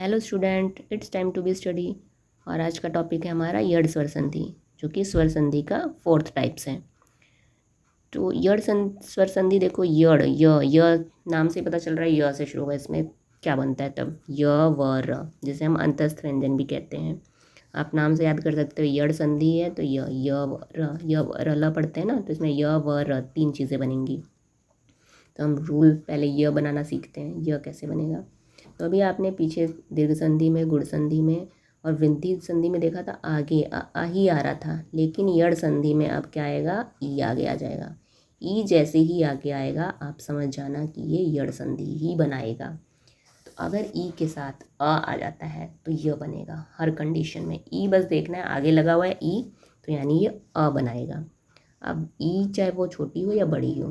Hello student, it's time to be study. और आज का टॉपिक है हमारा यड़ स्वर संधि, जो कि स्वर संधि का फोर्थ टाइप्स है। तो स्वर संधि देखो, य नाम से पता चल रहा है य से शुरू होगा। इसमें क्या बनता है तब? य व र, जिसे हम अंतस्थ व्यंजन भी कहते हैं। आप नाम से याद कर सकते हो, यड़ संधि है तो य व र ल पढ़ते हैं ना, तो इसमें य व र तीन चीज़ें बनेंगी। तो हम रूल पहले य बनाना सीखते हैं, य कैसे बनेगा। तो अभी आपने पीछे दीर्घ संधि में, गुण संधि में और वृद्धि संधि में देखा था आगे आ ही आ रहा था, लेकिन यड़ संधि में अब क्या आएगा? ई आगे आ जाएगा। ई जैसे ही आगे आएगा आप समझ जाना कि ये यड़ संधि ही बनाएगा। तो अगर ई के साथ आ जाता है तो य बनेगा हर कंडीशन में। ई बस देखना है, आगे लगा हुआ है ई, तो यानी ये अ बनाएगा। अब ई चाहे वो छोटी हो या बड़ी हो,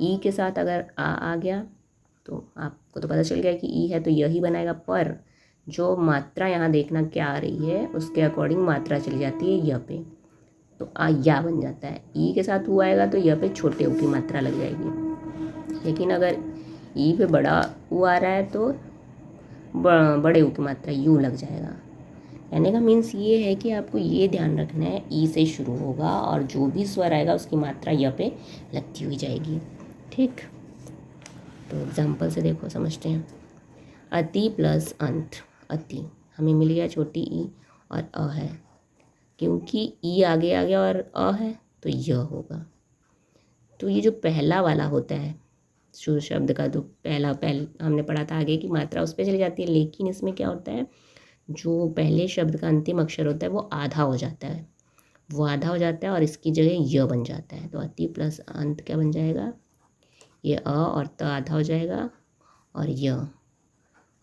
ई के साथ अगर आ गया तो आपको तो पता चल गया कि ई है तो यही बनाएगा। पर जो मात्रा यहाँ देखना क्या आ रही है, उसके अकॉर्डिंग मात्रा चली जाती है य पे, तो आ या बन जाता है। ई के साथ ऊ आएगा तो य पे छोटे ऊ की मात्रा लग जाएगी। लेकिन अगर ई पे बड़ा ऊ आ रहा है तो बड़े ऊ की मात्रा यू लग जाएगा। कहने का मीन्स ये है कि आपको ये ध्यान रखना है, ई से शुरू होगा और जो भी स्वर आएगा उसकी मात्रा य पे लगती हुई जाएगी। ठीक, तो एग्जाम्पल से देखो, समझते हैं। अति प्लस अंत, अति हमें मिल गया छोटी ई और अ है, क्योंकि ई आगे आ गया और अ है तो य होगा। तो ये जो पहला वाला होता है शुरू शब्द का, तो पहले हमने पढ़ा था आगे की मात्रा उस पर चली जाती है, लेकिन इसमें क्या होता है, जो पहले शब्द का अंतिम अक्षर होता है वो आधा हो जाता है, और इसकी जगह य बन जाता है। तो अति प्लस अंत क्या बन जाएगा? ये अ और त आधा हो जाएगा और य,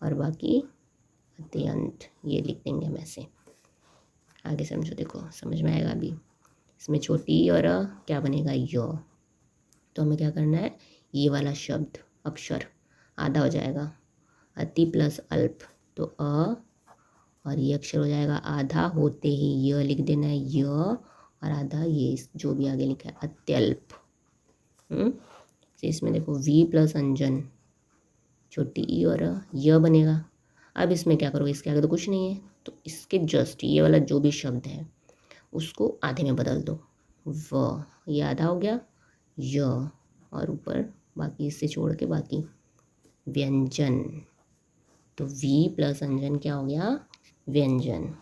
और बाकी अत्यंत ये लिख देंगे हम ऐसे। आगे समझो, देखो समझ में आएगा। अभी इसमें छोटी और क्या बनेगा? य। तो हमें क्या करना है, ये वाला शब्द अक्षर आधा हो जाएगा, अति प्लस अल्प, तो अ और ये अक्षर हो जाएगा आधा होते ही य लिख देना है, य और आधा ये जो भी आगे लिखा है अत्यल्प। तो इसमें देखो वी प्लस अंजन, छोटी ई और य बनेगा। अब इसमें क्या करोगे, इसके आगे तो कुछ नहीं है, तो इसके जस्ट ये वाला जो भी शब्द है उसको आधे में बदल दो, व, ये आधा हो गया य, और ऊपर बाकी इससे छोड़ के बाकी व्यंजन। तो वी प्लस अंजन क्या हो गया? व्यंजन।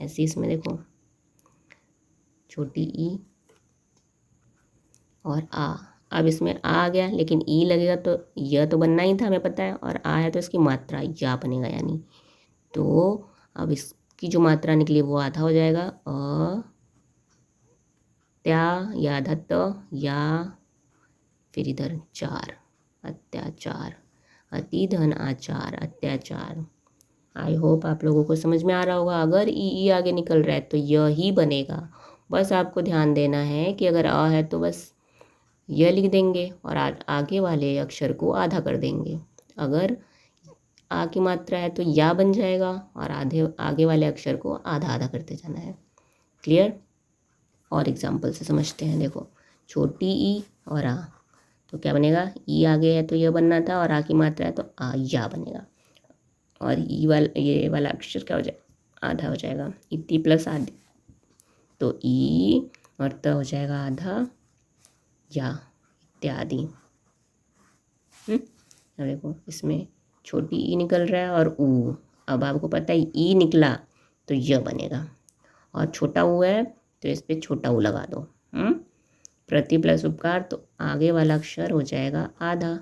ऐसे इसमें देखो छोटी ई और आ, अब इसमें आ गया लेकिन ई लगेगा तो यह तो बनना ही था, हमें पता है, और आ है तो इसकी मात्रा या बनेगा यानी। तो अब इसकी जो मात्रा निकली वो आधा हो जाएगा, त्या या आधा त, या फिर इधर चार, अत्याचार, अति धन आचार, अत्याचार। आई होप आप लोगों को समझ में आ रहा होगा। अगर ई आगे निकल रहा है तो यह ही बनेगा। बस आपको ध्यान देना है कि अगर आ है तो बस यह लिख देंगे और आगे वाले अक्षर को आधा कर देंगे। अगर आ की मात्रा है तो या बन जाएगा और आगे वाले अक्षर को आधा आधा करते जाना है। क्लियर? और एग्जाम्पल से समझते हैं। देखो छोटी ई और आ, तो क्या बनेगा? ई आगे है तो यह बनना था, और आ की मात्रा है तो आ या बनेगा, और ये वाला अक्षर क्या हो जाएगा? आधा हो जाएगा। इति प्लस आधे, तो ई और त हो जाएगा आधा, या इत्यादि। अब देखो इसमें छोटी ई निकल रहा है और ऊ, अब आपको पता है ई निकला तो य बनेगा, और छोटा ऊ है तो इस पर छोटा ऊ लगा दो। प्रति प्लस उपकार, तो आगे वाला अक्षर हो जाएगा आधा,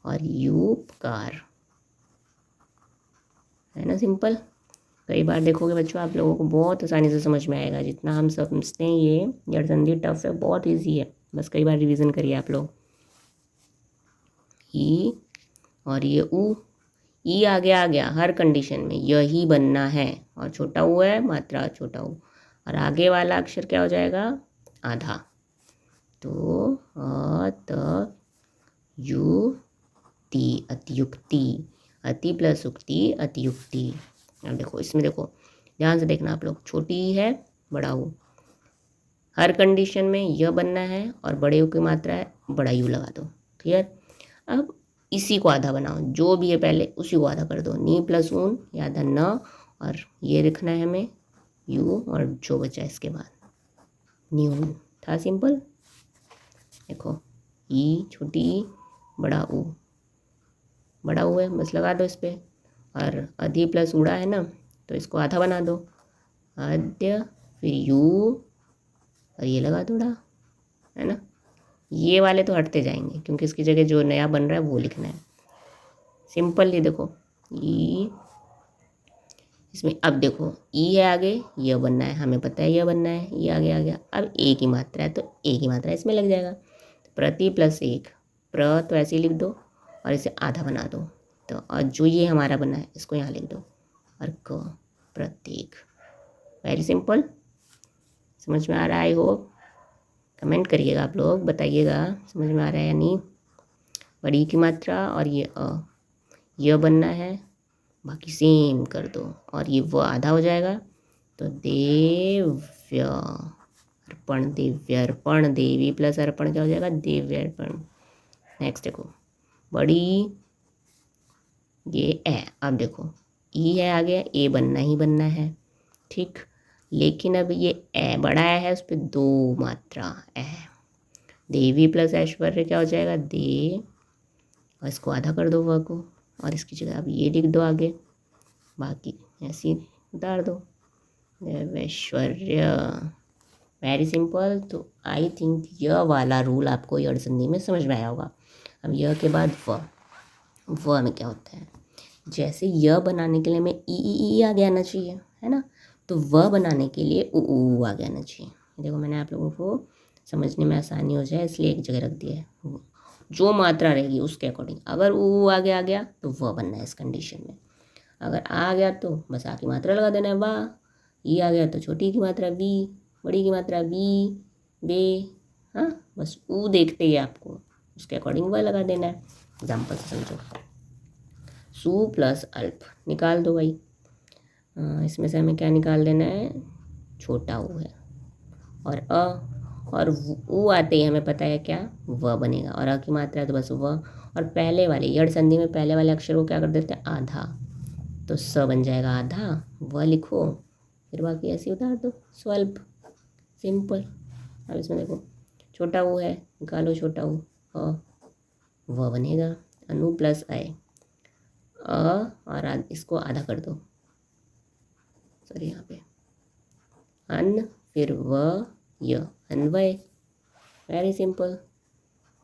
और यूपकार, है ना सिंपल। कई बार देखोगे बच्चों, आप लोगों को बहुत आसानी से समझ में आएगा। जितना हम समझते हैं ये जड़ संधि टफ है, बहुत इजी है, बस कई बार रिवीजन करिए आप लोग। ई और ये ऊ, ई आगे आ गया हर कंडीशन में, यही बनना है, और छोटा ऊ है मात्रा छोटा ऊ, और आगे वाला अक्षर क्या हो जाएगा? आधा। तो अत यु ती, अतियुक्ति, अति प्लस उक्ति, अतियुक्ति। अब देखो इसमें, देखो ध्यान से देखना आप लोग, छोटी ई है बड़ा ऊ, हर कंडीशन में यह बनना है, और बड़े यू की मात्रा है बड़ा यू लगा दो। क्लियर? अब इसी को आधा बनाओ, जो भी है पहले उसी को आधा कर दो। नी प्लस ऊन या आधा न, और ये लिखना है हमें यू, और जो बचा इसके बाद न्यून। था सिंपल। देखो ई छोटी ई, बड़ा ऊ, बड़ा ऊ है, बस लगा दो इस पर। और अधि प्लस उड़ा है ना, तो इसको आधा बना दो, आद्य, फिर यू, और ये लगा दो उड़ा, है ना। ये वाले तो हटते जाएंगे क्योंकि इसकी जगह जो नया बन रहा है वो लिखना है। सिंपल। ये देखो ई, इसमें अब देखो ई है आगे, यह बनना है, हमें पता है यह बनना है, ये आगे आ गया। अब एक ही मात्रा है तो एक ही मात्रा इसमें लग जाएगा। प्रति प्लस एक, प्र तो ऐसे ही लिख दो और इसे आधा बना दो। तो और जो ये हमारा बना है इसको यहाँ लिख दो, और क, प्रत्येक। Very simple. समझ में आ रहा है? I hope. कमेंट करिएगा आप लोग, बताइएगा समझ में आ रहा है या नहीं। बड़ी की मात्रा और ये यह बनना है, बाकी सेम कर दो, और ये वो आधा हो जाएगा। तो देव्य अर्पण, दिव्य अर्पण, देवी प्लस अर्पण क्या हो जाएगा? दिव्य अर्पण। नेक्स्ट देखो बड़ी, ये ए, अब देखो ई है आ गया, ए बनना ही बनना है, ठीक। लेकिन अब ये ए बड़ा है उस पर दो मात्रा ए, देवी प्लस ऐश्वर्य क्या हो जाएगा? दे, और इसको आधा कर दो व को, और इसकी जगह अब ये लिख दो आगे, बाकी ऐसे ही उतार दो, देवैश्वर्य। Very simple. तो आई थिंक यह वाला रूल आपको यड़ संधि में समझ में आया होगा। अब यह के बाद व में क्या होता है? जैसे यह बनाने के लिए हमें ई आगे आना चाहिए, है ना, तो व बनाने के लिए ऊ आगे आना चाहिए। देखो मैंने आप लोगों को समझने में आसानी हो जाए इसलिए एक जगह रख दिया है। जो मात्रा रहेगी उसके अकॉर्डिंग, अगर ऊ आगे आ गया तो व बनना है इस कंडीशन में। अगर आ गया तो बस आ की मात्रा लगा देना है वाह, ई आ गया तो छोटी की मात्रा वी, बड़ी की मात्रा वी, बे, हाँ बस ऊ देखते ही आपको उसके अकॉर्डिंग वह लगा देना है। एग्जाम्पल से समझो, सु प्लस अल्प निकाल दो भाई। इसमें से हमें क्या निकाल देना है? छोटा ऊ है, और अ, और ऊ आते ही हमें पता है क्या व बनेगा, और अ की मात्रा है तो बस व, और पहले वाले यड़ संधि में पहले वाले अक्षर को क्या कर देते हैं? आधा, तो स बन जाएगा आधा, व लिखो, फिर बाकी ऐसे उतार दो, स्वल्प। सिंपल। अब इसमें देखो छोटा ऊ है, निकालो छोटा ऊ, व बनेगा, अनु प्लस आए, और इसको आधा कर दो, सॉरी यहाँ पे अन, फिर व य, अन्वय। Very simple.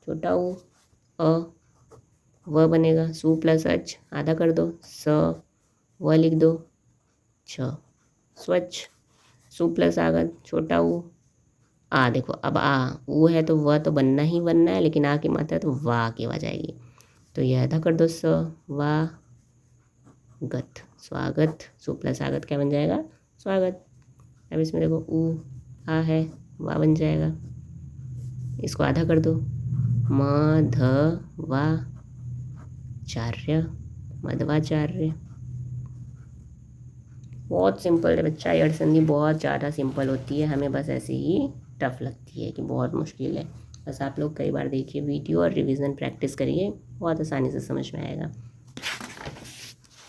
छोटा ऊ व बनेगा, सु प्लस अच आधा कर दो, स व लिख दो, छ, स्वच्छ। सु प्लस आगत छोटा ऊ आ, देखो अब आ ऊ है तो वह तो बनना ही बनना है, लेकिन आ की मात्रा तो वाह की आ जाएगी, तो यह आधा कर दो, स वाह गत, स्वागत। सु प्लस आगत क्या बन जाएगा? स्वागत। अब इसमें देखो ऊ आ है, वाह बन जाएगा, इसको आधा कर दो, म ध वा चार्य, मध्वाचार्य। बहुत सिंपल है बच्चा, यड़ संधि बहुत ज़्यादा सिंपल होती है, हमें बस ऐसे ही टफ लगती है कि बहुत मुश्किल है। बस आप लोग कई बार देखिए वीडियो और रिवीजन प्रैक्टिस करिए, बहुत आसानी से समझ में आएगा।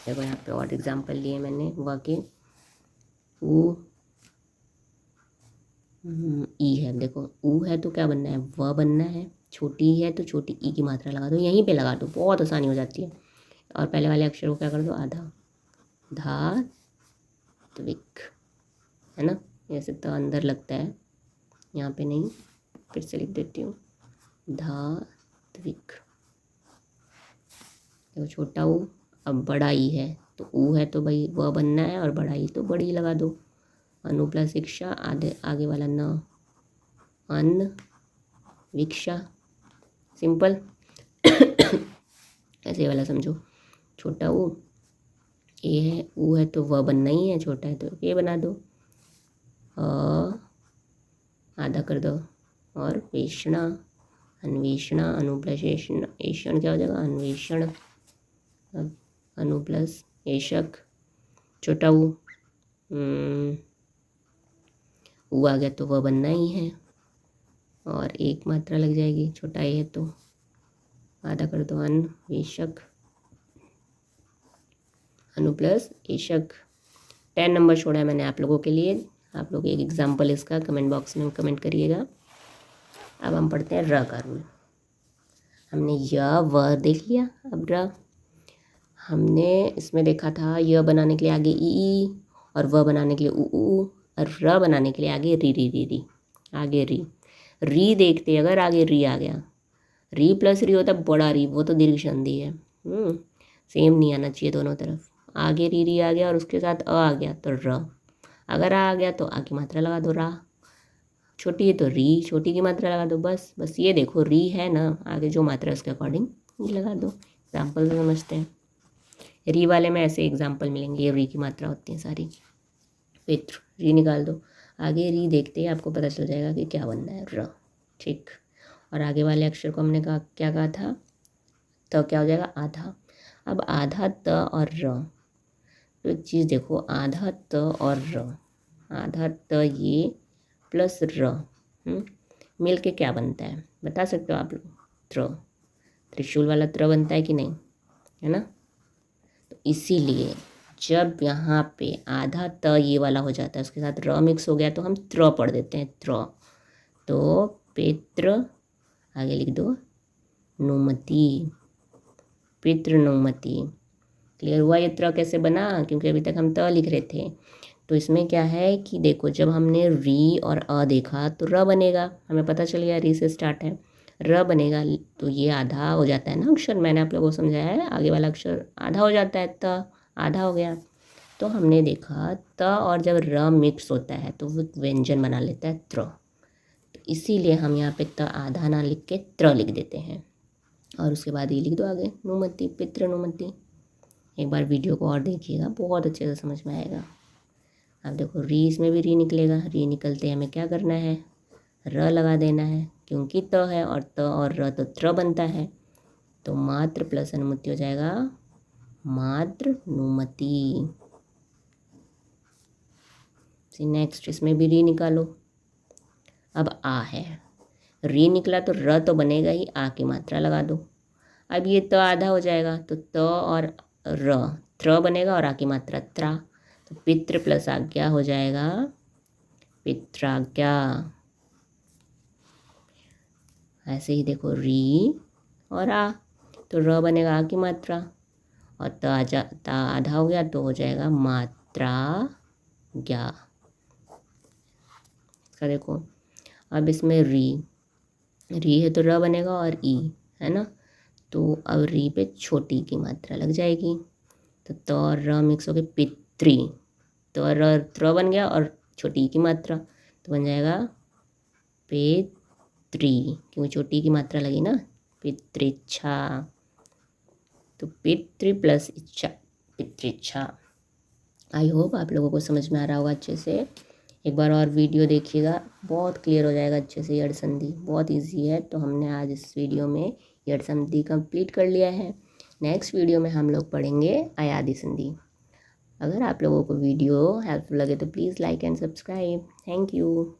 देखो यहाँ पे और एग्जांपल लिए मैंने वाक्य, ऊ ई है, देखो ऊ है तो क्या बनना है? व बनना है, छोटी है तो छोटी ई की मात्रा लगा दो, यहीं पे लगा दो, बहुत आसानी हो जाती है। और पहले वाले अक्षर को क्या कर दो? आधा, धात्विक, है ना, ऐसे तो अंदर लगता है, यहाँ पे नहीं, फिर से लिख देती हूँ, धात्विक। देखो छोटा ऊ, अब बड़ा ई है तो ऊ है तो भाई वह बनना है, और बड़ा ई तो बड़ी लगा दो, अनु प्लस शिक्षा, आगे वाला न, अन्न विक्षा। सिंपल। ऐसे वाला समझो, छोटा ऊ ए है, ऊ है तो वह बनना ही है, छोटा है तो ये बना दो, आधा कर दो, और पेशना, अन्वेषणा, अनु प्लस ऐषण क्या हो जाएगा? अन्वेषण। अब अनु प्लस ऐशक, छोटा ऊ आ गया तो वह बनना ही है, और एक मात्रा लग जाएगी, छोटा ए है तो आधा कर दो अन्वेषक, अनु प्लस एषक। 10 नंबर छोड़ा है मैंने आप लोगों के लिए, आप लोग एक एग्जाम्पल इसका कमेंट बॉक्स में कमेंट करिएगा। अब हम पढ़ते हैं र का रूल। हमने य व देख लिया, अब र। हमने इसमें देखा था य बनाने के लिए आगे ई और व बनाने के लिए उ और र बनाने के लिए आगे री, आगे री देखते अगर आगे री आ गया, री प्लस री होता बड़ा री, वो तो दीर्घ संधि है। सेम नहीं आना चाहिए दोनों तरफ। आगे री आ गया और उसके साथ अ आ गया तो र, अगर आ गया तो आ की मात्रा लगा दो, रा। छोटी है तो री, छोटी की मात्रा लगा दो, बस ये देखो री है ना, आगे जो मात्रा उसके अकॉर्डिंग ये लगा दो। एग्जाम्पल से समझते हैं। री वाले में ऐसे एग्जाम्पल मिलेंगे, ये री की मात्रा होती है सारी। पितृ, री निकाल दो, आगे री देखते ही आपको पता चल जाएगा कि क्या बनना है, र। ठीक, और आगे वाले अक्षर को हमने क्या कहा था, तो क्या हो जाएगा आधा। अब आधा त और र, तो एक चीज़ देखो, आधा त और र, आधा त ये प्लस र मिल के क्या बनता है बता सकते हो आप लोग, त्र। त्रिशूल वाला त्र बनता है कि नहीं, है ना। तो इसीलिए जब यहाँ पे आधा त ये वाला हो जाता है, उसके साथ र मिक्स हो गया तो हम त्र पढ़ देते हैं, त्र। तो पितृ, आगे लिख दो नुमति, पितृ नुमति। क्लियर हुआ ये त्र कैसे बना, क्योंकि अभी तक हम त लिख रहे थे। तो इसमें क्या है कि देखो, जब हमने री और अ देखा तो र बनेगा, हमें पता चल गया री से स्टार्ट है, र बनेगा। तो ये आधा हो जाता है ना अक्षर, मैंने आप लोगों को समझाया है, आगे वाला अक्षर आधा हो जाता है, त आधा हो गया। तो हमने देखा त और जब र मिक्स होता है तो वो व्यंजन बना लेता है त्र। तो इसीलिए हम यहाँ पे त आधा ना लिख के त्र लिख देते हैं, और उसके बाद ये लिख दो आगे नुमति, पितृ नुमति। एक बार वीडियो को और देखिएगा, बहुत अच्छे से समझ में आएगा। अब देखो री, इसमें भी री निकलेगा, री निकलते हमें क्या करना है, र लगा देना है, क्योंकि त है और त और र तो त्र बनता है। तो मात्र प्लस अनुमति हो जाएगा मात्र नुमति। नेक्स्ट इसमें भी री निकालो। अब आ है, री निकला तो र तो बनेगा ही, आ की मात्रा लगा दो। अब ये त आधा हो जाएगा तो त और र, त्र बनेगा और आ की मात्रा त्रा। तो पितृ प्लस आज्ञा हो जाएगा पित्राज्ञा। ऐसे ही देखो री और आ, तो र बनेगा आ की मात्रा, और त आधा हो गया तो हो जाएगा मात्रा ज्ञा। इसका देखो, अब इसमें री है तो र बनेगा और ई है ना, तो अब री पे छोटी की मात्रा लग जाएगी, तो त और र मिक्स हो गए पित्री, तो र त्र बन गया और छोटी की मात्रा, तो बन जाएगा पित्री, क्योंकि छोटी की मात्रा लगी ना, पितृच्छा। तो पितृ प्लस इच्छा, पितृच्छा। आई होप आप लोगों को समझ में आ रहा होगा अच्छे से। एक बार और वीडियो देखिएगा, बहुत क्लियर हो जाएगा अच्छे से। यड़ संधि बहुत इजी है, तो हमने आज इस वीडियो में यड़ संधि कंप्लीट कर लिया है। नेक्स्ट वीडियो में हम लोग पढ़ेंगे अयादि संधि। अगर आप लोगों को वीडियो हेल्पफुल लगे तो please like and subscribe. Thank you.